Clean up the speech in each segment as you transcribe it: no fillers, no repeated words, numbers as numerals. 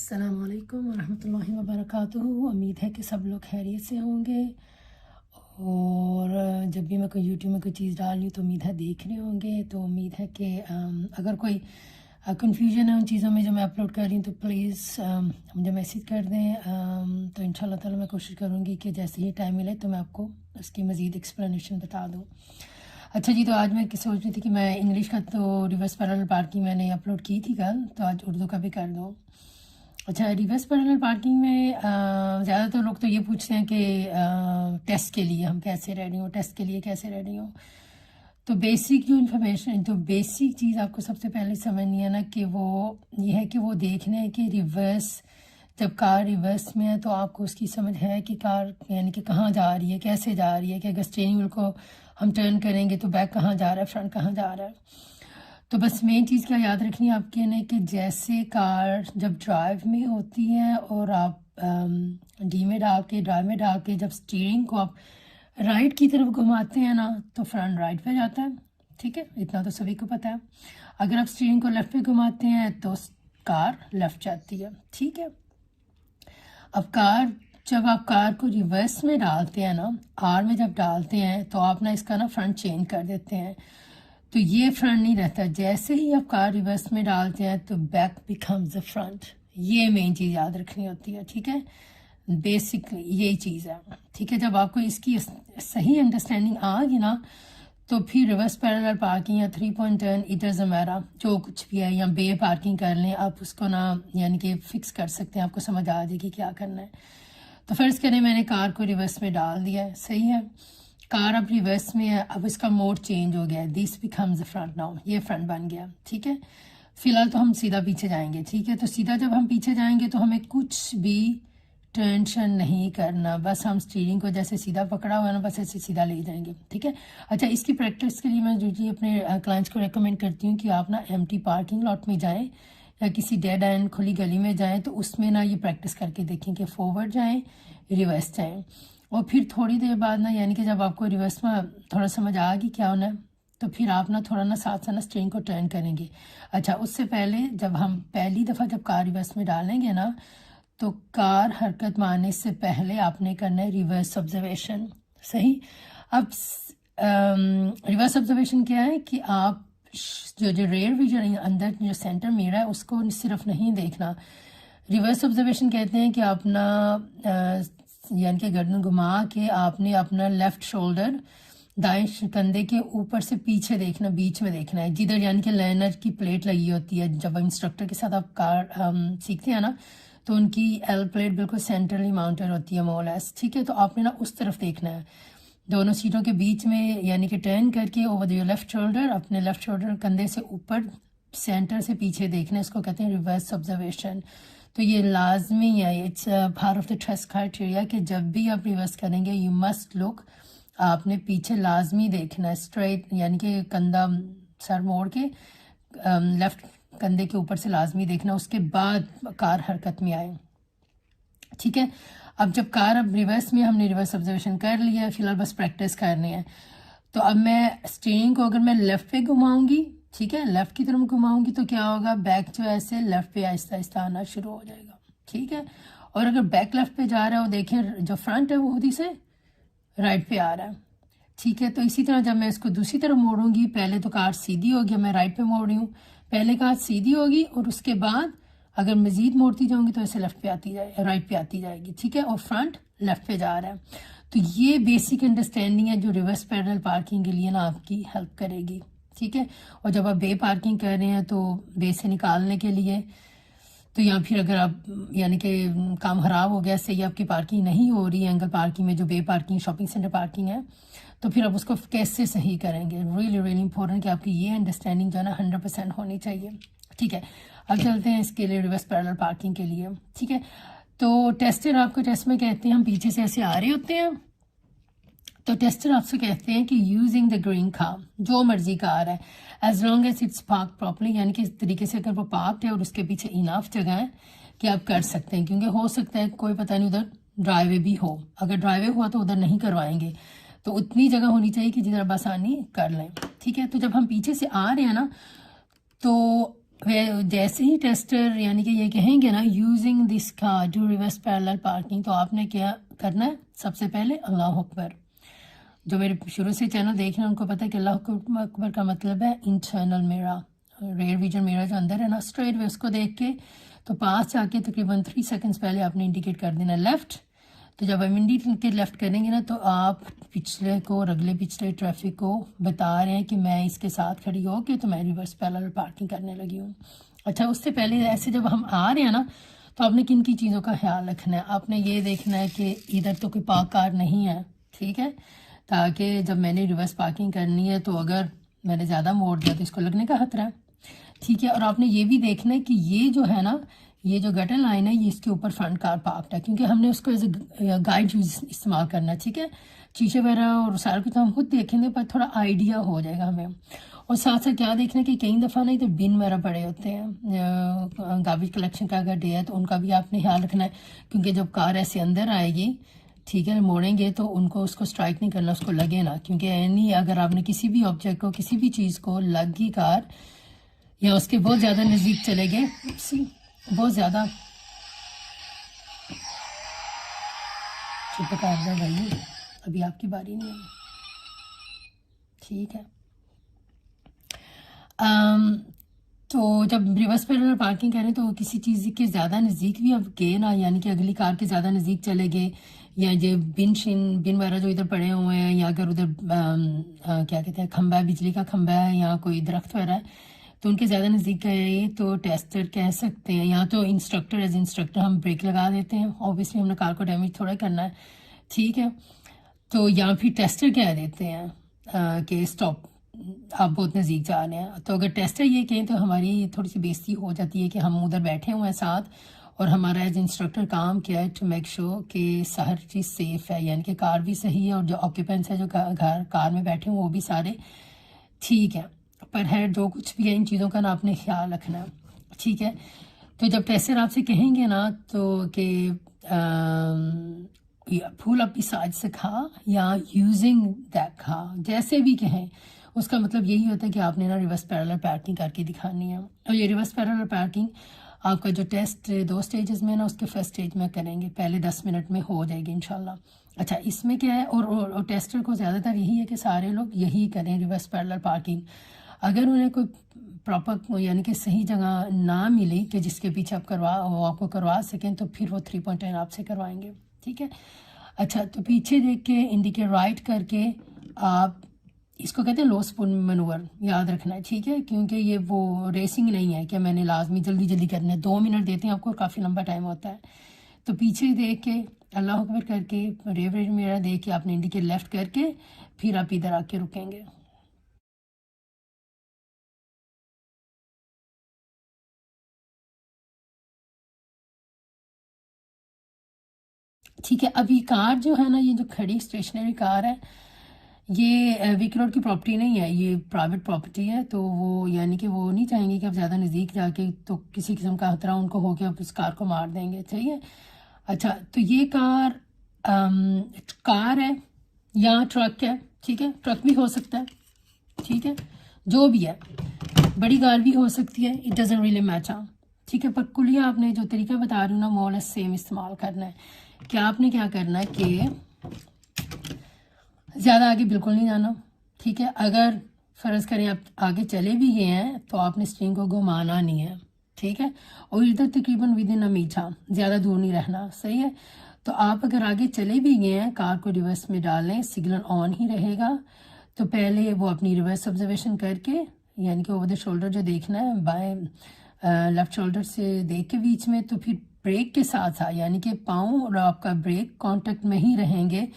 अस्सलाम वालेकुम वरहमतुल्लाहि वबरकातुहू। उम्मीद है कि सब लोग खैरियत से होंगे और जब भी मैं कोई यूट्यूब में कोई चीज़ डाल रही हूँ तो उम्मीद है देख रहे होंगे। तो उम्मीद है कि अगर कोई कन्फ्यूजन है उन चीज़ों में जो मैं अपलोड कर रही हूँ तो प्लीज़ मुझे मैसेज कर दें। तो इंशाल्लाह ताला मैं कोशिश करूँगी कि जैसे ही टाइम मिले तो मैं आपको उसकी मज़ीद एक्सप्लेनेशन बता दूँ। अच्छा जी, तो आज मैं सोच रही थी कि मैं इंग्लिश का तो रिवर्स पैरेलल पार्किंग मैंने अपलोड की थी कल, तो आज उर्दू का भी कर दूँ। अच्छा, रिवर्स पैरेलल पार्किंग में ज़्यादातर लोग तो ये पूछते हैं कि टेस्ट के लिए हम कैसे रेडी हूँ, टेस्ट के लिए कैसे रेडी हूँ। तो बेसिक जो इन्फॉर्मेशन, तो बेसिक चीज़ आपको सबसे पहले समझनी है ना कि वो ये है कि वो देखना है कि रिवर्स, जब कार रिवर्स में है तो आपको उसकी समझ है कि कार यानी कि कहाँ जा रही है, कैसे जा रही है, कि अगर स्टीयरिंग व्हील को हम टर्न करेंगे तो बैक कहाँ जा रहा है, फ्रंट कहाँ जा रहा है। तो बस मेन चीज़ क्या याद रखनी है आपके ने कि जैसे कार जब ड्राइव में होती है और आप डी में डाल के ड्राइव में डाल के जब स्टीयरिंग को आप राइट की तरफ घुमाते हैं ना तो फ्रंट राइट पे जाता है, ठीक है, इतना तो सभी को पता है। अगर आप स्टीयरिंग को लेफ़्ट पे घुमाते हैं तो कार लेफ़्ट जाती है, ठीक है। अब जब आप कार को रिवर्स में डालते हैं ना, आर में जब डालते हैं तो आप ना इसका ना फ्रंट चेंज कर देते हैं, तो ये फ्रंट नहीं रहता। जैसे ही आप कार रिवर्स में डालते हैं तो बैक बिकम्स द फ्रंट। ये मेन चीज़ याद रखनी होती है, ठीक है। बेसिकली यही चीज़ है, ठीक है। जब आपको इसकी सही अंडरस्टैंडिंग आ गई ना तो फिर रिवर्स पैरेलल पार्किंग या 3 point turn it doesn't matter, जो कुछ भी है, या बे पार्किंग कर लें आप, उसको ना यानी कि फिक्स कर सकते हैं, आपको समझ आ जाएगी क्या करना है। तो फर्ज करें मैंने कार को रिवर्स में डाल दिया है, सही है, कार अब रिवर्स में है, अब इसका मोड चेंज हो गया है, this becomes the front now, ये फ्रंट बन गया, ठीक है। फिलहाल तो हम सीधा पीछे जाएंगे, ठीक है। तो सीधा जब हम पीछे जाएंगे तो हमें कुछ भी टेंशन नहीं करना, बस हम स्टीयरिंग को जैसे सीधा पकड़ा हुआ ना बस ऐसे सीधा ले जाएंगे, ठीक है। अच्छा, इसकी प्रैक्टिस के लिए मैं जो जी अपने क्लाइंट्स को रेकमेंड करती हूँ कि आप ना एम्प्टी पार्किंग लॉट में जाएं या किसी डेड एंड खुली गली में जाएं, तो उसमें ना ये प्रैक्टिस करके देखें कि फॉरवर्ड जाएं, रिवर्स जाएं, और फिर थोड़ी देर बाद ना यानी कि जब आपको रिवर्स में थोड़ा समझ आ गई क्या होना है तो फिर आप ना थोड़ा ना साथ ना स्टीयरिंग को टर्न करेंगे। अच्छा, उससे पहले जब हम पहली दफ़ा जब कार रिवर्स में डालेंगे ना तो कार हरकत मारने से पहले आपने करना है रिवर्स ऑब्जर्वेशन, सही। अब रिवर्स ऑब्जर्वेशन क्या है कि आप जो रेयर विजन अंदर जो सेंटर मिरर है उसको सिर्फ नहीं देखना। रिवर्स ऑब्जर्वेशन कहते हैं कि अपना यानी कि गर्दन घुमा के आपने अपना लेफ़्ट शोल्डर दाएं कंधे के ऊपर से पीछे देखना, बीच में देखना है, जिधर यानी कि लर्नर की प्लेट लगी होती है। जब इंस्ट्रक्टर के साथ आप कार सीखते हैं ना तो उनकी एल प्लेट बिल्कुल सेंट्रली माउंटेड होती है मोलेस, ठीक है। तो आपने ना उस तरफ देखना है, दोनों सीटों के बीच में यानी कि टर्न करके ओवर योर लेफ्ट शोल्डर, अपने लेफ्ट शोल्डर कंधे से ऊपर सेंटर से पीछे देखना है, इसको कहते हैं रिवर्स ऑब्जर्वेशन। तो ये लाजमी है, it's part of the trust criteria कि जब भी आप रिवर्स करेंगे यू मस्ट लुक, आपने पीछे लाजमी देखना है, स्ट्रेट यानी कि कंधा सर मोड़ के लेफ्ट कंधे के ऊपर से लाजमी देखना, उसके बाद कार हरकत में आए, ठीक है। अब जब कार अब रिवर्स में, हमने रिवर्स ऑब्जर्वेशन कर लिया है, फिलहाल बस प्रैक्टिस करनी है। तो अब मैं स्टीयरिंग को अगर मैं लेफ़्ट पे घुमाऊंगी, ठीक है, लेफ़्ट की तरफ घुमाऊंगी तो क्या होगा, बैक जो ऐसे लेफ़्ट पे आहिस्ता आहिस्ता आना शुरू हो जाएगा, ठीक है। और अगर बैक लेफ़्ट पे जा रहा है वो देखें जो फ्रंट है वो खुद ही से राइट पे आ रहा है, ठीक है। तो इसी तरह जब मैं इसको दूसरी तरफ मोड़ूंगी, पहले तो कार सीधी होगी, मैं राइट पे मोड़ रही हूँ, पहले कार सीधी होगी और उसके बाद अगर मज़ीद मोड़ती जाऊंगी तो ऐसे लेफ्ट पे आती जाए, राइट पे आती जाएगी, ठीक है, और फ्रंट लेफ्ट पे जा रहा है। तो ये बेसिक अंडरस्टैंडिंग है जो रिवर्स पैरेलल पार्किंग के लिए ना आपकी हेल्प करेगी, ठीक है। और जब आप बे पार्किंग कर रहे हैं तो बे से निकालने के लिए, तो या फिर अगर आप यानी कि काम ख़राब हो गया, सही आपकी पार्किंग नहीं हो रही है एंगल पार्किंग में, जो बे पार्किंग शॉपिंग सेंटर पार्किंग है, तो फिर आप उसको कैसे सही करेंगे। रियली रियली इंपॉर्टेंट कि आपकी ये अंडरस्टैंडिंग जो है ना 100% होनी चाहिए, ठीक है। अब चलते हैं इसके लिए रिवर्स पैरेलल पार्किंग के लिए, ठीक है। तो टेस्टर आपको टेस्ट में कहते हैं, हम पीछे से ऐसे आ रहे होते हैं तो टेस्टर आपसे कहते हैं कि यूजिंग द ग्रीन कार, जो मर्जी कार है, as long as it's park properly, यानी कि इस तरीके से अगर वो पार्क है और उसके पीछे इनफ जगह है कि आप कर सकते हैं, क्योंकि हो सकता है कोई पता नहीं उधर ड्राइवे भी हो, अगर ड्राइवे हुआ तो उधर नहीं करवाएंगे, तो उतनी जगह होनी चाहिए कि जिधर आप आसानी कर लें, ठीक है। तो जब हम पीछे से आ रहे हैं ना तो जैसे ही टेस्टर यानी कि ये कहेंगे ना using this car to reverse parallel parking, तो आपने क्या करना है, सबसे पहले अल्लाह अकबर। जो मेरे शुरू से चैनल देख रहे हैं उनको पता है कि अल्लाह अकबर का मतलब है internal mirror, rear vision mirror जो अंदर है ना, स्ट्रेट वे उसको देख के तो पास जाके तकरीबन 3 सेकंड्स पहले आपने इंडिकेट कर देना लेफ़्ट। तो जब हम इंडिकेट लेफ़्ट करेंगे ना तो आप पिछले को और अगले पिछले ट्रैफिक को बता रहे हैं कि मैं इसके साथ खड़ी हो के तो मैं रिवर्स पैरेलल पार्किंग करने लगी हूँ। अच्छा, उससे पहले ऐसे जब हम आ रहे हैं ना तो आपने किन की चीज़ों का ख्याल रखना है, आपने ये देखना है कि इधर तो कोई पार्क कार नहीं है, ठीक है, ताकि जब मैंने रिवर्स पार्किंग करनी है तो अगर मैंने ज़्यादा मोड़ दिया तो इसको लगने का खतरा है, ठीक है। और आपने ये भी देखना है कि ये जो है ना, ये जो गटर लाइन है ये इसके ऊपर फ्रंट कार पार्क्ड है, क्योंकि हमने उसको एज ए गाइड इस्तेमाल करना है, ठीक है। शीशे वगैरह और सारा कुछ हम खुद देखेंगे पर थोड़ा आइडिया हो जाएगा हमें। और साथ साथ क्या देखना है कि कई दफ़ा नहीं तो बिन वगैरह पड़े होते हैं, गार्बेज कलेक्शन का अगर डे है तो उनका भी आपने ख्याल रखना है, क्योंकि जब कार ऐसे अंदर आएगी, ठीक है, मोड़ेंगे तो उनको उसको स्ट्राइक नहीं करना, उसको लगे ना, क्योंकि यानी अगर आपने किसी भी ऑब्जेक्ट को किसी भी चीज़ को लगी कार या उसके बहुत ज़्यादा नज़दीक चले गए, बहुत ज़्यादा चुप कर दो भाई, अभी आपकी बारी नहीं है, ठीक है। तो जब रिवर्स पैरेलल पार्किंग करें तो किसी चीज़ के ज़्यादा नज़दीक भी अब गए ना, यानी कि अगली कार के ज़्यादा नज़दीक चले गए, या जो बिन वगैरह जो इधर पड़े हुए हैं, या अगर उधर क्या कहते हैं खंबा है, बिजली का खंबा है या कोई दरख्त वगैरह है तो उनके ज़्यादा नज़दीक गए तो टेस्टर कह सकते हैं, या तो इंस्ट्रक्टर एज इंस्ट्रक्टर हम ब्रेक लगा देते हैं, ऑब्वियसली हमने कार को डैमेज थोड़ा करना है, ठीक है। तो या फिर टेस्टर कह देते हैं कि स्टॉप, आप बहुत नज़दीक जा रहे हैं। तो अगर टेस्टर ये कहें तो हमारी थोड़ी सी बेइज्जती हो जाती है कि हम उधर बैठे हुए हैं साथ और हमारा एज इंस्ट्रक्टर काम किया है टू मेक श्योर कि हर चीज़ सेफ़ है, यानी कि कार भी सही है और जो ऑक्यूपेंट्स है जो घर कार में बैठे हुए वो भी सारे ठीक है। पर है जो कुछ भी है इन चीज़ों का ना आपने ख्याल रखना, ठीक है। तो जब टेस्टर आपसे कहेंगे ना तो कि फूल अपनी साइज से खा या यूजिंग दैट खा, जैसे भी कहें उसका मतलब यही होता है कि आपने ना रिवर्स पैरेलल पार्किंग करके दिखानी है। और ये रिवर्स पैरेलल पार्किंग आपका जो टेस्ट 2 स्टेजेस में ना उसके फर्स्ट स्टेज में करेंगे, पहले 10 मिनट में हो जाएगी इंशाल्लाह। अच्छा, इसमें क्या है, और टेस्टर को ज़्यादातर यही है कि सारे लोग यही करें रिवर्स पैरेलल पार्किंग। अगर उन्हें कोई प्रॉपर यानी कि सही जगह ना मिली कि जिसके पीछे आप वो आपको करवा सकें तो फिर वो 3.10 आपसे करवाएंगे, ठीक है। अच्छा, तो पीछे देख के इंडिकेट राइट करके आप, इसको कहते हैं लो स्पून मनूवर, याद रखना है, ठीक है, क्योंकि ये वो रेसिंग नहीं है कि मैंने लाजमी जल्दी जल्दी करना है, 2 मिनट देते हैं आपको, काफ़ी लंबा टाइम होता है। तो पीछे देख के अल्लाह अकबर करके रेवरेज मेरा देख के आपने इंडिकेट लेफ़्ट करके फिर आप इधर आके रुकेंगे। ठीक है, अभी कार जो है ना, ये जो खड़ी स्टेशनरी कार है ये विकी रोड की प्रॉपर्टी नहीं है, ये प्राइवेट प्रॉपर्टी है, तो वो यानी कि वो नहीं चाहेंगे कि आप ज़्यादा नज़दीक जाके तो किसी किस्म का खतरा उनको हो के आप उस कार को मार देंगे, ठीक है। अच्छा, तो ये कार है या ट्रक है, ठीक है, ट्रक भी हो सकता है, ठीक है, जो भी है, बड़ी कार भी हो सकती है, इट डजंट रियली मैटर, ठीक है। पर कुलिया आपने जो तरीका बता रही हूँ ना मोर सेम इस्तेमाल करना है। क्या आपने क्या करना है कि ज़्यादा आगे बिल्कुल नहीं जाना, ठीक है। अगर फ़र्ज़ करें आप आगे चले भी गए हैं तो आपने स्ट्रिंग को घुमाना नहीं है, ठीक है। और इधर तकरीबन विद इन अ मीठा, ज़्यादा दूर नहीं रहना, सही है। तो आप अगर आगे चले भी गए हैं, कार को रिवर्स में डाल लें, सिग्नल ऑन ही रहेगा, तो पहले वो अपनी रिवर्स ऑब्जर्वेशन करके यानी कि ओवर द शोल्डर जो देखना है, बाएँ लेफ़्ट शोल्डर से देख के बीच में, तो फिर ब्रेक के साथ साथ यानी कि पाँव और आपका ब्रेक कांटेक्ट में ही रहेंगे,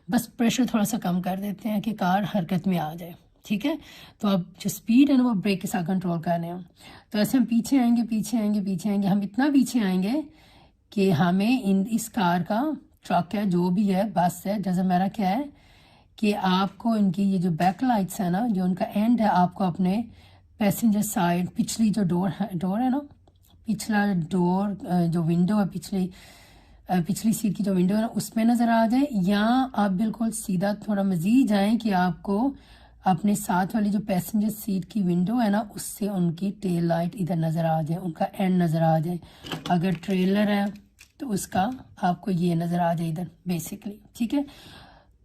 बस प्रेशर थोड़ा सा कम कर देते हैं कि कार हरकत में आ जाए, ठीक है। तो अब जो स्पीड है ना वो ब्रेक के साथ कंट्रोल कर रहे हैं। तो ऐसे हम पीछे आएंगे पीछे आएंगे पीछे आएंगे, हम इतना पीछे आएंगे कि हमें इस कार का, ट्रक है, जो भी है, बस है, जैसे मेरा क्या है कि आपको इनकी ये जो बैक लाइट्स है ना, जो उनका एंड है, आपको अपने पैसेंजर साइड पिछली जो डोर है ना, पिछला डोर जो विंडो है, पिछली सीट की जो विंडो है ना उसमें नज़र आ जाए, या आप बिल्कुल सीधा थोड़ा मज़ीद जाएं कि आपको अपने साथ वाली जो पैसेंजर सीट की विंडो है ना, उससे उनकी टेल लाइट इधर नज़र आ जाए, उनका एंड नज़र आ जाए। अगर ट्रेलर है तो उसका आपको ये नज़र आ जाए इधर बेसिकली, ठीक है।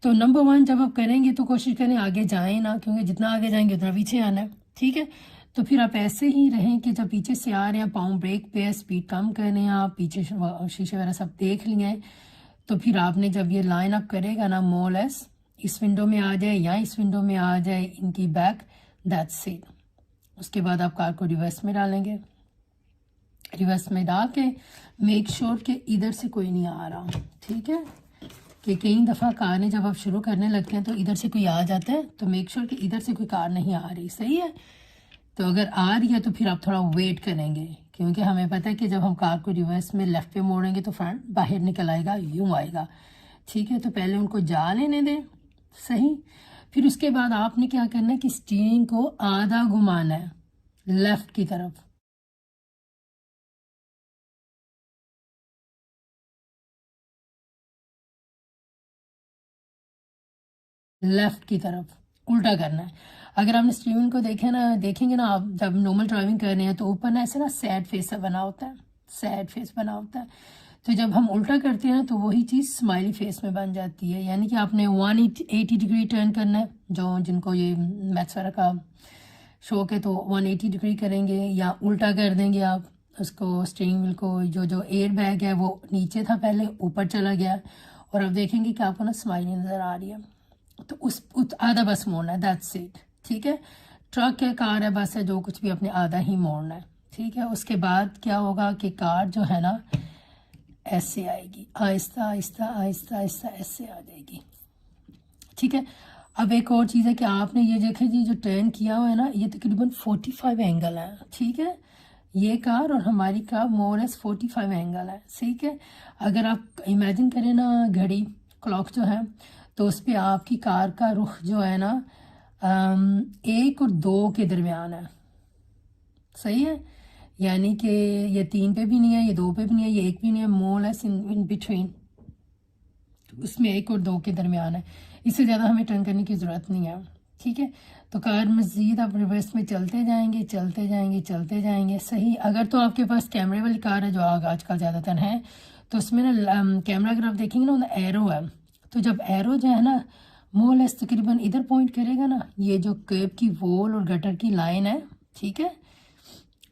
तो नंबर 1 जब आप करेंगे तो कोशिश करें आगे जाएं ना, क्योंकि जितना आगे जाएंगे उतना पीछे आना है, ठीक है। तो फिर आप ऐसे ही रहें कि जब पीछे से आ रहे हैं, पाँव ब्रेक पे है, स्पीड कम कर रहे हैं आप, पीछे शीशे वगैरह सब देख लिए हैं, तो फिर आपने जब ये लाइन अप करेगा ना, मोर लेस इस विंडो में आ जाए या इस विंडो में आ जाए इनकी बैक, दैट्स इट। उसके बाद आप कार को रिवर्स में डालेंगे। रिवर्स में डाल के मेक श्योर कि इधर से कोई नहीं आ रहा, ठीक है। कि कई दफ़ा कारें जब आप शुरू करने लगते हैं तो इधर से कोई आ जाता है, तो मेक श्योर कि इधर से कोई कार नहीं आ रही, सही है। तो अगर आ रही है तो फिर आप थोड़ा वेट करेंगे, क्योंकि हमें पता है कि जब हम कार को रिवर्स में लेफ़्ट पे मोड़ेंगे तो फ्रंट बाहर निकल आएगा, यूँ आएगा, ठीक है। तो पहले उनको जा लेने दें, सही। फिर उसके बाद आपने क्या करना है कि स्टीयरिंग को आधा घुमाना है लेफ़्ट की तरफ, लेफ़्ट की तरफ उल्टा करना है। अगर आपने स्टीयरिंग को देखेंगे ना आप, जब नॉर्मल ड्राइविंग कर रहे हैं तो ऊपर ना ऐसे ना सैड फेस बना होता है, सैड फेस बना होता है। तो जब हम उल्टा करते हैं तो वही चीज़ स्माइली फेस में बन जाती है, यानी कि आपने 180 डिग्री टर्न करना है। जो जिनको ये मैथ्स वगैरह का शौक है तो 180 डिग्री करेंगे, या उल्टा कर देंगे आप उसको, स्टीयरिंग व्हील को। जो एयर बैग है वो नीचे था पहले, ऊपर चला गया, और अब देखेंगे कि आपको ना स्माइली नज़र आ रही है, तो उस आधा बस मोड़ना है, दैट्स इट, ठीक है। ट्रक है, कार है, बस है, जो कुछ भी अपने आधा ही मोड़ना है, ठीक है। उसके बाद क्या होगा कि कार जो है ना ऐसे आएगी, आहिस्ता आहिस्ता आहिस्ता आहिस्ता ऐसे आ जाएगी, ठीक है। अब एक और चीज़ है कि आपने ये देखे जी जो टर्न किया हुआ है ना, ये तकरीबन 45 एंगल है, ठीक है। ये कार और हमारी कार मोर एस 45 एंगल है, ठीक है। अगर आप इमेजिन करें ना घड़ी क्लॉक जो है, तो उस पर आपकी कार का रुख जो है ना 1 और 2 के दरमियान है, सही है। यानी कि ये 3 पे भी नहीं है, ये 2 पे भी नहीं है, ये 1 भी नहीं है, मोर लेस इन बिटवीन, उसमें 1 और 2 के दरमियान है। इससे ज़्यादा हमें टर्न करने की ज़रूरत नहीं है, ठीक है। तो कार मज़ीद आप रिवर्स में चलते जाएंगे चलते जाएंगे चलते जाएंगे, सही। अगर तो आपके पास कैमरे वाली कार है, जो आजकल ज़्यादातर है, तो उसमें ना कैमरा अगर आप देखेंगे ना, एरो है, तो जब एरो जो है ना मोर लेस तकरीबन इधर पॉइंट करेगा ना, ये जो कर्ब की वॉल और गटर की लाइन है, ठीक है,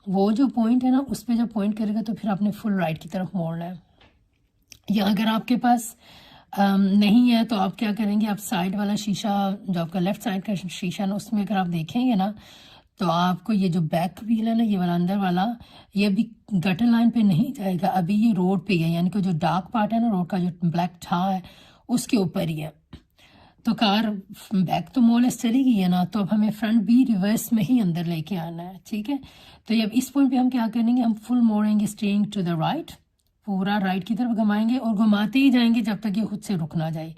वो जो पॉइंट है ना उस पर जब पॉइंट करेगा तो फिर आपने फुल राइट की तरफ मोड़ना है। या अगर आपके पास नहीं है तो आप क्या करेंगे, आप साइड वाला शीशा, जो आपका लेफ़्ट साइड का शीशा ना, उसमें अगर आप देखेंगे ना, तो आपको ये जो बैक व्हील है ना, ये वाला अंदर वाला, ये अभी गटर लाइन पे नहीं जाएगा, अभी ये रोड पे है, यानी कि जो डार्क पार्ट है ना रोड का, जो ब्लैक था है, उसके ऊपर ही है। तो कार बैक तो मोलेस चली गई है ना, तो अब हमें फ्रंट भी रिवर्स में ही अंदर लेके आना है, ठीक है। तो अब इस पॉइंट पे हम क्या करेंगे, हम फुल मोड़ेंगे स्टीयरिंग टू द राइट, पूरा राइट की तरफ घुमाएंगे और घुमाते ही जाएंगे जब तक ये खुद से रुक ना जाए।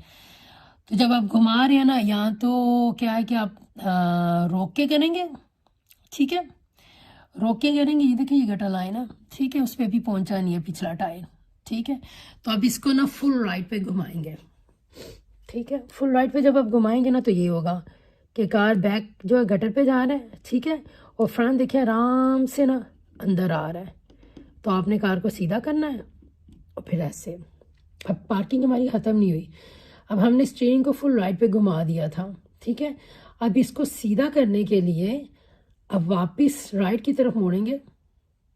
तो जब आप घुमा रहे हैं ना, या तो क्या है कि आप रोक के करेंगे, ठीक है, रोक के करेंगे। ये देखिए ये गटर लाइन है, ठीक है, उस पर भी पहुंचा नहीं है पिछला टायर, ठीक है। तो अब इसको ना फुल राइट पे घुमाएंगे, ठीक है। फुल राइट पे जब आप घुमाएंगे ना, तो ये होगा कि कार बैक जो है गटर पे जा रहा है, ठीक है, और फ्रंट देखिए आराम से ना अंदर आ रहा है। तो आपने कार को सीधा करना है और फिर ऐसे। अब पार्किंग हमारी ख़त्म नहीं हुई, अब हमने स्टीयरिंग को फुल राइट पे घुमा दिया था, ठीक है। अब इसको सीधा करने के लिए अब वापस राइट की तरफ मोड़ेंगे,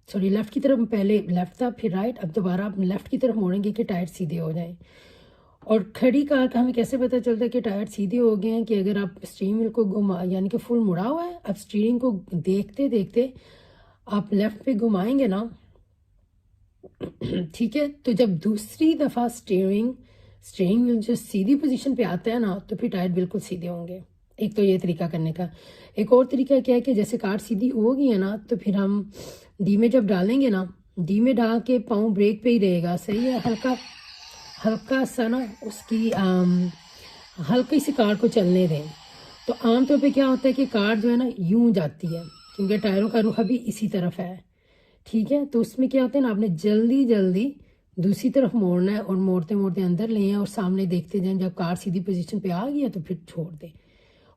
सॉरी लेफ़्ट की तरफ, पहले लेफ़्ट था फिर राइट, अब दोबारा आप लेफ़्ट की तरफ मोड़ेंगे कि टायर सीधे हो जाएं। और खड़ी कार का हमें कैसे पता चलता है कि टायर सीधे हो गए हैं, कि अगर आप स्टीयरिंग व्हील को घुमा, यानी कि फुल मुड़ा हुआ है, अब स्टीयरिंग को देखते देखते आप लेफ़्ट पे घुमाएंगे ना, ठीक है। तो जब दूसरी दफ़ा स्टीयरिंग व्हील जो सीधी पोजीशन पे आता है ना, तो फिर टायर बिल्कुल सीधे होंगे। एक तो ये तरीका करने का। एक और तरीका क्या है कि जैसे कार सीधी हो गई है ना, तो फिर हम डी में जब डालेंगे ना, डी में डाल के पाँव ब्रेक पे ही रहेगा, सही है। हल्का सा ना उसकी हल्की सी कार को चलने दें। तो आमतौर पे क्या होता है कि कार जो है ना यूं जाती है, क्योंकि टायरों का रुख अभी इसी तरफ है, ठीक है। तो उसमें क्या होता है ना, आपने जल्दी जल्दी दूसरी तरफ मोड़ना है और मोड़ते मोड़ते अंदर ले आए और सामने देखते जाएं। जब कार सीधी पोजीशन पे आ गई है तो फिर छोड़ दें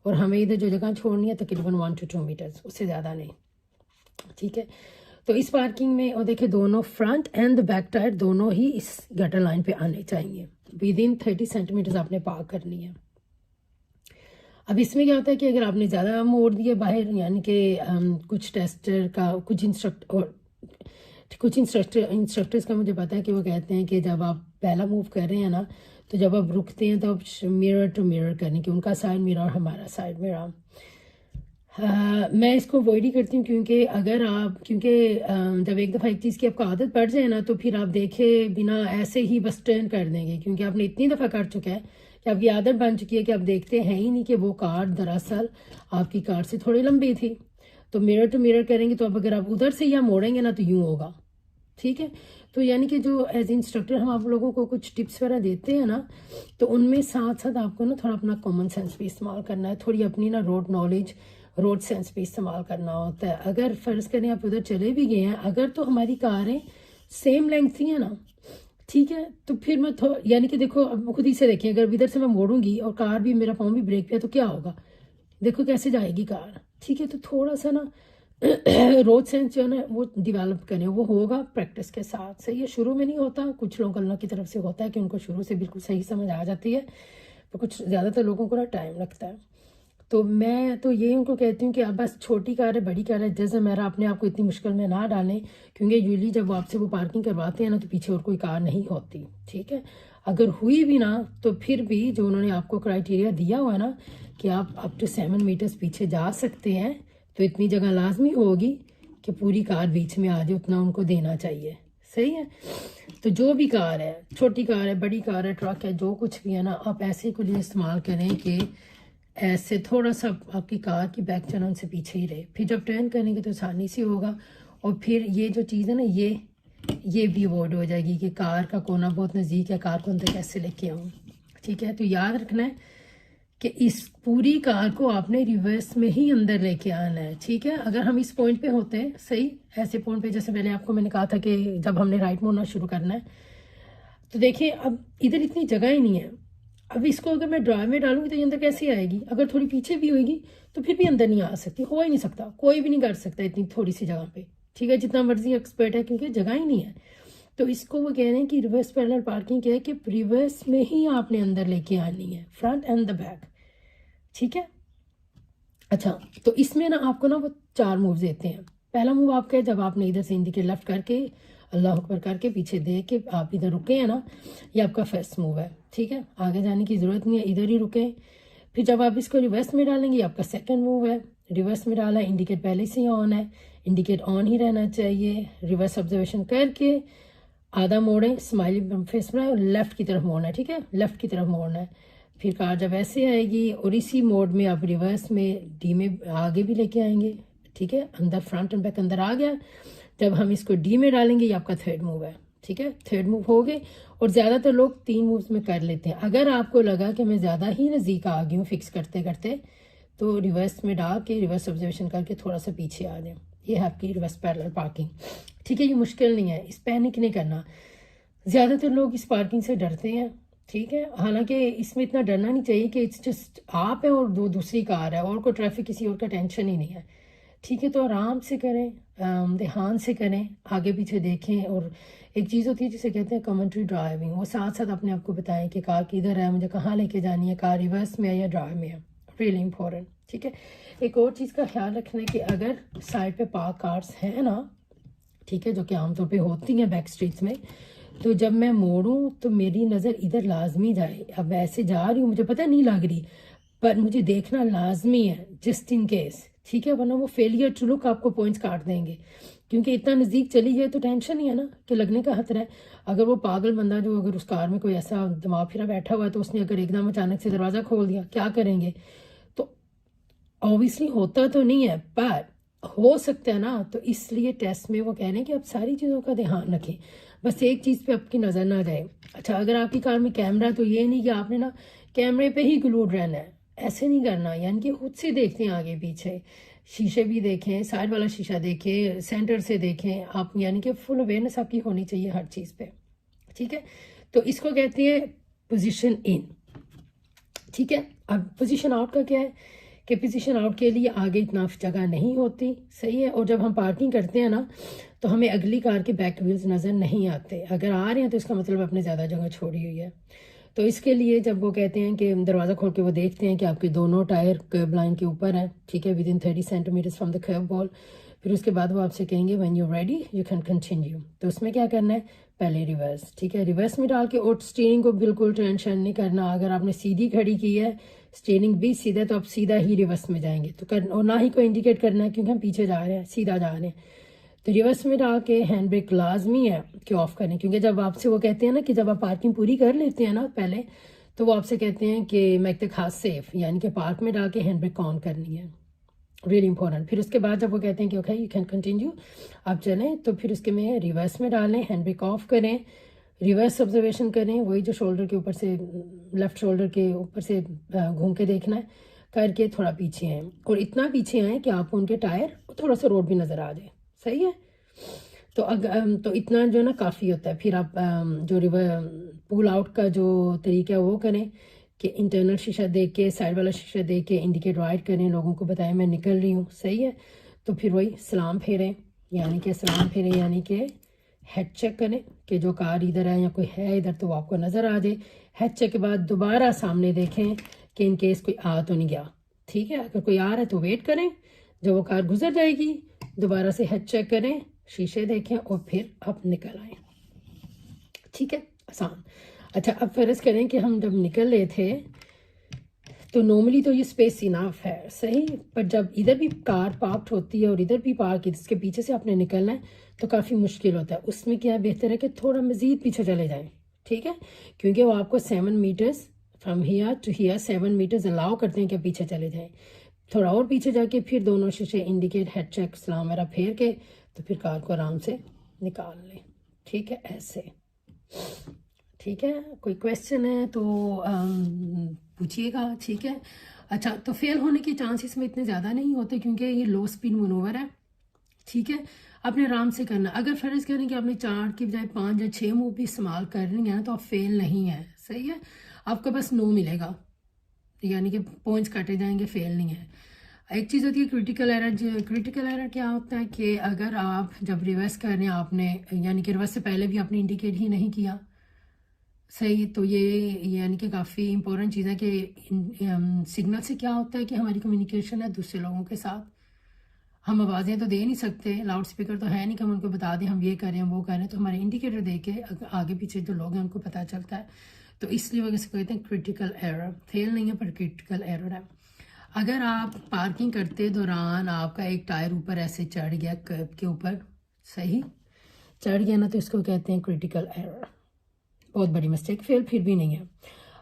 और हमें इधर जो जगह छोड़नी है तकरीबन 1 to 2 मीटर्स, उससे ज़्यादा नहीं, ठीक है। तो इस पार्किंग में और देखिए दोनों फ्रंट एंड बैक टायर दोनों ही इस गटर लाइन पे आने चाहिए। विद इन 30 सेंटीमीटर्स आपने पार्क करनी है। अब इसमें क्या होता है कि अगर आपने ज़्यादा मोड़ दिए बाहर, यानी कि कुछ टेस्टर का कुछ इंस्ट्रक्टर्स का मुझे पता है कि वो कहते हैं कि जब आप पहला मूव कर रहे हैं ना, तो जब आप रुकते हैं तो आप मिरर टू मिरर करने की, उनका साइड मिरर और हमारा साइड मिरर। मैं इसको अवॉइड ही करती हूँ क्योंकि अगर आप जब एक दफ़ा एक चीज़ की आपको आदत पड़ जाए ना, तो फिर आप देखे बिना ऐसे ही बस टर्न कर देंगे, क्योंकि आपने इतनी दफ़ा कर चुका है कि आपकी आदत बन चुकी है कि आप देखते हैं ही नहीं कि वो कार दरअसल आपकी कार से थोड़ी लंबी थी। तो मिरर टू मिरर करेंगे तो अब अगर आप उधर से या मोड़ेंगे ना तो यूँ होगा, ठीक है। तो यानी कि जो एज इंस्ट्रक्टर हम आप लोगों को कुछ टिप्स वगैरह देते हैं ना, तो उनमें साथ साथ आपको ना थोड़ा अपना कॉमन सेंस भी इस्तेमाल करना है, थोड़ी अपनी ना रोड नॉलेज, रोड सेंस भी इस्तेमाल करना होता है। अगर फ़र्ज़ करें आप उधर चले भी गए हैं, अगर तो हमारी कारें सेम लेंथ ही है ना, ठीक है, तो फिर मैं यानी कि देखो अब खुद ही से देखिए, अगर इधर से मैं मोड़ूंगी और कार भी मेरा पाँव भी ब्रेक पे है तो क्या होगा, देखो कैसे जाएगी कार, ठीक है। तो थोड़ा सा ना रोड सेंस जो है ना वो डेवलप करें, वो होगा प्रैक्टिस के साथ, सही है। शुरू में नहीं होता, कुछ लोग अल्लाह की तरफ से होता है कि उनको शुरू से बिल्कुल सही समझ आ जाती है, तो कुछ ज़्यादातर लोगों को ना टाइम लगता है। तो मैं तो ये उनको कहती हूँ कि आप बस छोटी कार है बड़ी कार है जैसे मेरा, अपने आप को इतनी मुश्किल में ना डालें, क्योंकि यूजली जब आपसे वो पार्किंग करवाते हैं ना तो पीछे और कोई कार नहीं होती, ठीक है। अगर हुई भी ना तो फिर भी जो उन्होंने आपको क्राइटेरिया दिया हुआ है ना कि आप अप टू 7 मीटर्स पीछे जा सकते हैं, तो इतनी जगह लाजमी होगी कि पूरी कार बीच में आ जाए, उतना उनको देना चाहिए, सही है। तो जो भी कार है, छोटी कार है बड़ी कार है ट्रक है, जो कुछ भी है ना, आप ऐसे को लिए इस्तेमाल करें कि ऐसे थोड़ा सा आपकी कार की बैक चैनल उनसे पीछे ही रहे, फिर जब टर्न करेंगे तो आसानी से होगा। और फिर ये जो चीज़ है ना ये भी अवॉइड हो जाएगी कि कार का कोना बहुत नज़दीक है, कार को अंदर कैसे लेके आऊँ, ठीक है। तो याद रखना है कि इस पूरी कार को आपने रिवर्स में ही अंदर लेके आना है, ठीक है। अगर हम इस पॉइंट पे होते हैं, सही ऐसे पॉइंट पे जैसे पहले आपको मैंने कहा था कि जब हमने राइट मोड़ना शुरू करना है, तो देखिए अब इधर इतनी जगह ही नहीं है। अब इसको अगर मैं ड्राइव में डालूंगी तो ये अंदर कैसे आएगी, अगर थोड़ी पीछे भी होगी तो फिर भी अंदर नहीं आ सकती, हो ही नहीं सकता, कोई भी नहीं कर सकता इतनी थोड़ी सी जगह पे, ठीक है, जितना मर्जी एक्सपर्ट है, क्योंकि जगह ही नहीं है। तो इसको वो कह रहे हैं कि रिवर्स पैरेलल पार्किंग क्या है कि रिवर्स में ही आपने अंदर लेके आनी है, फ्रंट एंड द बैक, ठीक है। अच्छा, तो इसमें ना आपको ना वो 4 मूव देते हैं। पहला मूव आपका है जब आपने इधर से इंडिकेट लेफ्ट करके अल्लाह अकबर करके पीछे देख के आप इधर रुके हैं ना, ये आपका फर्स्ट मूव है, ठीक है। आगे जाने की ज़रूरत नहीं है, इधर ही रुके। फिर जब आप इसको रिवर्स में डालेंगे, ये आपका सेकंड मूव है। रिवर्स में डाला, इंडिकेट पहले से ही ऑन है, इंडिकेट ऑन ही रहना चाहिए। रिवर्स ऑब्जर्वेशन करके आधा मोड़ें, स्माइली फेस बनाए और लेफ्ट की तरफ मोड़ना है, ठीक है, लेफ्ट की तरफ मोड़ना है। फिर कार जब ऐसे आएगी और इसी मोड में आप रिवर्स में डी में आगे भी लेके आएंगे, ठीक है, अंदर फ्रंट एंड बैक अंदर आ गया। जब हम इसको डी में डालेंगे, ये आपका थर्ड मूव है, ठीक है, थर्ड मूव हो गए। और ज़्यादातर लोग 3 मूव्स में कर लेते हैं। अगर आपको लगा कि मैं ज़्यादा ही नज़दीक आ गई हूँ फिक्स करते करते, तो रिवर्स में डाल के रिवर्स ऑब्जर्वेशन करके थोड़ा सा पीछे आ जाए, ये है आपकी रिवर्स पैरेलल पार्किंग, ठीक है। ये मुश्किल नहीं है, इस पैनिक नहीं करना। ज़्यादातर लोग इस पार्किंग से डरते हैं, ठीक है, हालांकि इसमें इतना डरना नहीं चाहिए कि इट्स जस्ट आप है और दूसरी कार है और कोई ट्रैफिक किसी और का टेंशन ही नहीं है, ठीक है। तो आराम से करें, ध्यान से करें, आगे पीछे देखें। और एक चीज़ होती है जिसे कहते हैं कमेंट्री ड्राइविंग, वो साथ साथ अपने आप को बताएं कि कार किधर है, मुझे कहाँ लेके जानी है, कार रिवर्स में है या ड्राइव में है, रियली इंपॉर्टेंट, ठीक है। एक और चीज़ का ख्याल रखना है कि अगर साइड पे पार्क कार्स हैं ना, ठीक है, जो कि आमतौर पे होती हैं बैक स्ट्रीट्स में, तो जब मैं मोड़ूं तो मेरी नज़र इधर लाजमी जाए। अब ऐसे जा रही हूँ, मुझे पता नहीं लग रही, पर मुझे देखना लाजमी है जस्ट इन केस, ठीक है, वरना वो फेलियर टू लुक आपको पॉइंट्स काट देंगे, क्योंकि इतना नज़दीक चली है तो टेंशन ही है ना कि लगने का खतरा है। अगर वो पागल बंदा जो अगर उस कार में कोई ऐसा दिमाग फिरा बैठा हुआ है, तो उसने अगर एकदम अचानक से दरवाज़ा खोल दिया, क्या करेंगे। तो ऑब्वियसली होता तो नहीं है, पर हो सकता है ना, तो इसलिए टेस्ट में वो कह रहे हैं कि आप सारी चीज़ों का ध्यान रखें, बस एक चीज़ पे आपकी नज़र ना जाए। अच्छा, अगर आपकी कार में कैमरा, तो ये नहीं कि आपने ना कैमरे पे ही ग्लूड रहना है, ऐसे नहीं करना, यानी कि खुद से देखते हैं आगे पीछे, शीशे भी देखें, साइड वाला शीशा देखें, सेंटर से देखें आप, यानी कि फुल अवेयरनेस आपकी होनी चाहिए हर चीज़ पे, ठीक है। तो इसको कहते हैं पोजीशन इन, ठीक है। अब पोजीशन आउट का क्या है कि पोजीशन आउट के लिए आगे इतना जगह नहीं होती, सही है। और जब हम पार्किंग करते हैं ना तो हमें अगली कार के बैक व्हील्स नज़र नहीं आते, अगर आ रहे हैं तो इसका मतलब आपने ज़्यादा जगह छोड़ी हुई है। तो इसके लिए जब वो कहते हैं कि दरवाज़ा खोल के वो देखते हैं कि आपके दोनों टायर कर्ब लाइन के ऊपर हैं, ठीक है, within 30 centimetres from the kerb ball, फिर उसके बाद वो आपसे कहेंगे when you ready you can continue. तो उसमें क्या करना है, पहले रिवर्स, ठीक है, रिवर्स में डाल के, और स्टीयरिंग को बिल्कुल टेंशन नहीं करना। अगर आपने सीधी खड़ी की है, स्टीयरिंग भी सीधा, तो आप सीधा ही रिवर्स में जाएंगे तो कर, और ना ही कोई इंडिकेट करना है क्योंकि हम पीछे जा रहे हैं, सीधा जा रहे हैं। तो रिवर्स में डाल के हैंड ब्रेक लाजमी है कि ऑफ करें, क्योंकि जब आपसे वो कहते हैं ना कि जब आप पार्किंग पूरी कर लेते हैं ना पहले, तो वो आपसे कहते हैं कि मेक द कार सेफ, यानी कि पार्क में डाल के हैंड ब्रेक ऑन करनी है, रियली इंपॉर्टेंट। फिर उसके बाद जब वो कहते हैं कि ओके यू कैन कंटिन्यू, आप चलें, तो फिर उसके में रिवर्स में डालें, हैंड ब्रेक ऑफ करें, रिवर्स ऑब्जर्वेशन करें, वही जो शोल्डर के ऊपर से, लेफ्ट शोल्डर के ऊपर से घूम के देखना है, करके थोड़ा पीछे आए, और इतना पीछे आए कि आपको उनके टायर थोड़ा सा रोड भी नज़र आ जाए, सही है। तो तो इतना जो ना काफ़ी होता है। फिर आप जो रिवर पुल आउट का जो तरीका है वो करें कि इंटरनल शीशा देख के, साइड वाला शीशा देख के इंडिकेट राइट करें, लोगों को बताएं मैं निकल रही हूँ, सही है। तो फिर वही सलाम फेरें, यानी कि सलाम फेरें यानी कि हेड चेक करें कि जो कार इधर है या कोई है इधर तो वो आपको नज़र आ जाए। हेड चेक के बाद दोबारा सामने देखें कि इन केस कोई आ तो नहीं गया, ठीक है। अगर कोई आ रहा है तो वेट करें, जब वो कार गुजर जाएगी दोबारा से हेड चेक करें, शीशे देखें और फिर आप निकल आए, ठीक है, आसान। अच्छा, अब फर्ज करें कि हम जब निकल रहे थे तो नॉर्मली तो ये स्पेस इनफ है, सही, पर जब इधर भी कार पार्क होती है और इधर भी पार्क है, इसके पीछे से आपने निकलना है तो काफ़ी मुश्किल होता है। उसमें क्या बेहतर है कि थोड़ा मज़ीद पीछे चले जाएं, ठीक है, क्योंकि वो आपको 7 metres from here to here 7 metres allow करते हैं कि पीछे चले जाएं। थोड़ा और पीछे जाके फिर दोनों शीशे इंडिकेट, हेड चेक, सलाम मेरा फेर के, तो फिर कार को आराम से निकाल लें, ठीक है, ऐसे, ठीक है। कोई क्वेश्चन है तो पूछिएगा, ठीक है। अच्छा, तो फेल होने के चांसेस में इतने ज़्यादा नहीं होते क्योंकि ये लो स्पीड मनोवर है, ठीक है। आपने आराम से करना। अगर फर्ज करें कि आपने 4 की बजाय 5 या 6 मूव भी इस्तेमाल कर रही है ना तो आप फेल नहीं है, सही है, आपको बस नो मिलेगा, यानी कि पॉइंट्स काटे जाएंगे, फेल नहीं है। एक चीज़ होती है क्रिटिकल एरर। क्रिटिकल एरर क्या होता है कि अगर आप जब रिवर्स कर रहे हैं आपने, यानी कि रिवर्स से पहले भी आपने इंडिकेट ही नहीं किया, सही, तो ये यानी कि काफ़ी इंपॉर्टेंट चीज़ है कि सिग्नल से क्या होता है कि हमारी कम्युनिकेशन है दूसरे लोगों के साथ। हम आवाज़ें तो दे नहीं सकते, लाउड स्पीकर तो है नहीं कि हम उनको बता दें हम ये कर रहे हैं वो कर रहे हैं, तो हमारे इंडिकेटर दे के आगे पीछे जो लोग हैं उनको पता चलता है। तो इसलिए वजह से कहते हैं क्रिटिकल एरर, फेल नहीं है पर क्रिटिकल एरर है। अगर आप पार्किंग करते दौरान आपका एक टायर ऊपर ऐसे चढ़ गया कर्ब के ऊपर, सही चढ़ गया ना, तो इसको कहते हैं क्रिटिकल एरर, बहुत बड़ी मिस्टेक, फेल फिर भी नहीं है।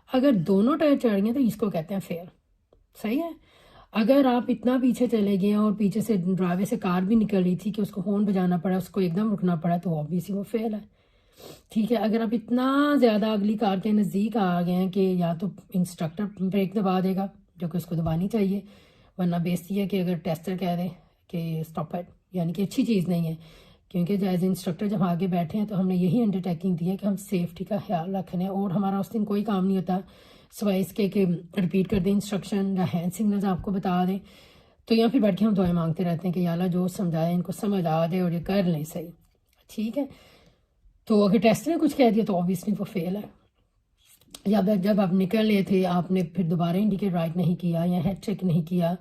अगर दोनों टायर चढ़ गए तो इसको कहते हैं फेल, सही है। अगर आप इतना पीछे चले गए और पीछे से ड्राइवे से कार भी निकल रही थी कि उसको हॉर्न बजाना पड़ा, उसको एकदम रुकना पड़ा, तो ऑब्वियसली वो फेल है, ठीक है। अगर आप इतना ज़्यादा अगली कार के नज़दीक आ गए हैं कि या तो इंस्ट्रक्टर ब्रेक दबा देगा, जो कि उसको दबानी चाहिए, वरना बेइज्जती है कि अगर टेस्टर कह दे कि स्टॉप इट, यानी कि अच्छी चीज़ नहीं है, क्योंकि एज इंस्ट्रक्टर जब आगे बैठे हैं तो हमने यही अंडरटेकिंग दी है कि हम सेफ्टी का ख्याल रखने, और हमारा उस दिन कोई काम नहीं होता सिवाय इसके कि रिपीट कर दें इंस्ट्रक्शन या हैंड सिग्नल्स आपको बता दें, तो या फिर बैठ के हम दुआएं मांगते रहते हैं कि या अल्लाह जो समझाए इनको समझ आ जाए और ये कर लें, सही, ठीक है। तो अगर टेस्टर ने कुछ कह दिया तो ऑब्वियसली वो फेल है। या जब आप निकल रहे थे आपने फिर दोबारा इंडिकेट राइट नहीं किया या हेड चेक नहीं किया,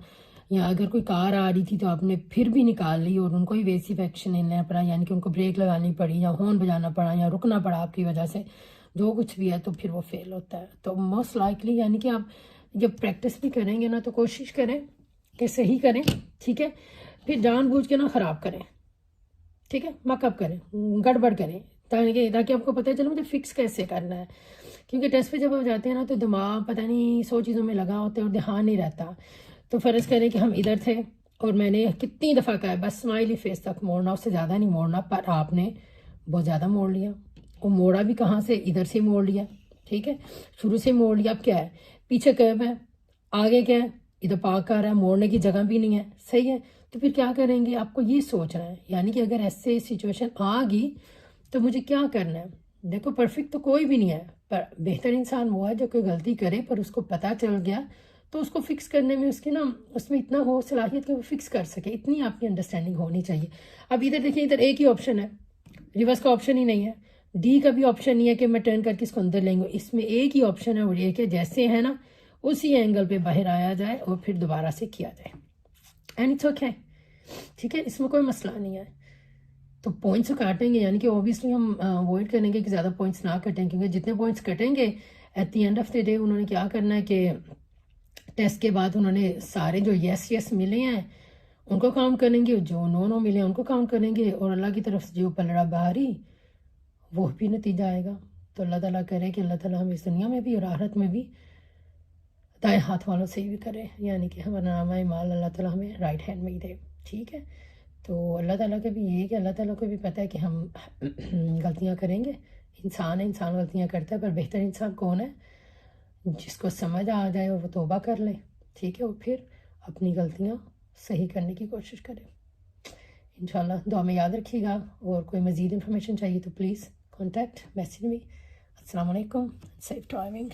या अगर कोई कार आ रही थी तो आपने फिर भी निकाल ली और उनको इवेसिव एक्शन लेना पड़ा, यानी कि उनको ब्रेक लगानी पड़ी या हॉर्न बजाना पड़ा या रुकना पड़ा आपकी वजह से, जो कुछ भी है, तो फिर वो फेल होता है। तो मोस्ट लाइकली यानी कि आप जब प्रैक्टिस भी करेंगे ना तो कोशिश करें कि सही करें, ठीक है, फिर जानबूझ के ना ख़राब करें, ठीक है, मकअप करें, गड़बड़ करें, ताकि आपको पता चले मुझे फिक्स कैसे करना है। क्योंकि टेस्ट पे जब आप जाते हैं ना तो दिमाग पता नहीं 100 चीज़ों में लगा होता है और ध्यान नहीं रहता। तो फ़र्ज़ करें कि हम इधर थे और मैंने कितनी दफ़ा कहा है बस स्माइली फेस तक मोड़ना, उससे ज़्यादा नहीं मोड़ना, पर आपने बहुत ज़्यादा मोड़ लिया, और मोड़ा भी कहाँ से, इधर से मोड़ लिया, ठीक है, शुरू से मोड़ लिया। अब क्या है, पीछे कर्व है, आगे क्या है, इधर पार्क कर रहा है, मोड़ने की जगह भी नहीं है, सही है। तो फिर क्या करेंगे, आपको ये सोचना है, यानी कि अगर ऐसे सिचुएशन आ गई तो मुझे क्या करना है। देखो परफेक्ट तो कोई भी नहीं है, पर बेहतर इंसान वो है जो कोई गलती करे पर उसको पता चल गया तो उसको फिक्स करने में उसकी ना उसमें इतना हो सलाहियत कि वो फिक्स कर सके, इतनी आपकी अंडरस्टैंडिंग होनी चाहिए। अब इधर देखिए, इधर एक ही ऑप्शन है, रिवर्स का ऑप्शन ही नहीं है, डी का भी ऑप्शन नहीं है कि मैं टर्न करके इसको अंदर लेंगे। इसमें एक ही ऑप्शन है और एक है जैसे है ना उसी एंगल पे बाहर आया जाए और फिर दोबारा से किया जाए, एंड इट्स ओके, ठीक है, इसमें कोई मसला नहीं है। तो पॉइंट्स काटेंगे, यानी कि ऑब्वियसली हम अवॉइड करेंगे कि ज़्यादा पॉइंट्स ना कटें, क्योंकि जितने पॉइंट्स कटेंगे at the end of the day उन्होंने क्या करना है कि टेस्ट के बाद उन्होंने सारे जो यस यस मिले हैं उनको काउंट करेंगे, जो नो नो मिले हैं उनको काउंट करेंगे, और अल्लाह की तरफ से जो पलड़ा बाहरी वो भी नतीजा आएगा। तो अल्लाह ताला करे कि अल्लाह ताला हमें इस दुनिया में भी और आखिरत में भी दाएं हाथ वालों से भी करे, यानी कि हमारा नामा माल अल्लाह ताला हमें राइट हैंड में ही दे, ठीक है। तो अल्लाह ताला के भी ये कि अल्लाह ताला को भी पता है कि हम गलतियां करेंगे, इंसान है, इंसान गलतियां करता है, पर बेहतर इंसान कौन है, जिसको समझ आ जाए और वो तौबा कर ले, ठीक है, और फिर अपनी गलतियां सही करने की कोशिश करें। इंशाल्लाह दुआ में याद रखिएगा, और कोई मज़ीद इन्फॉर्मेशन चाहिए तो प्लीज़ कॉन्टैक्ट मैसेज मी। अस्सलाम वालेकुम, सेफ ड्राइविंग।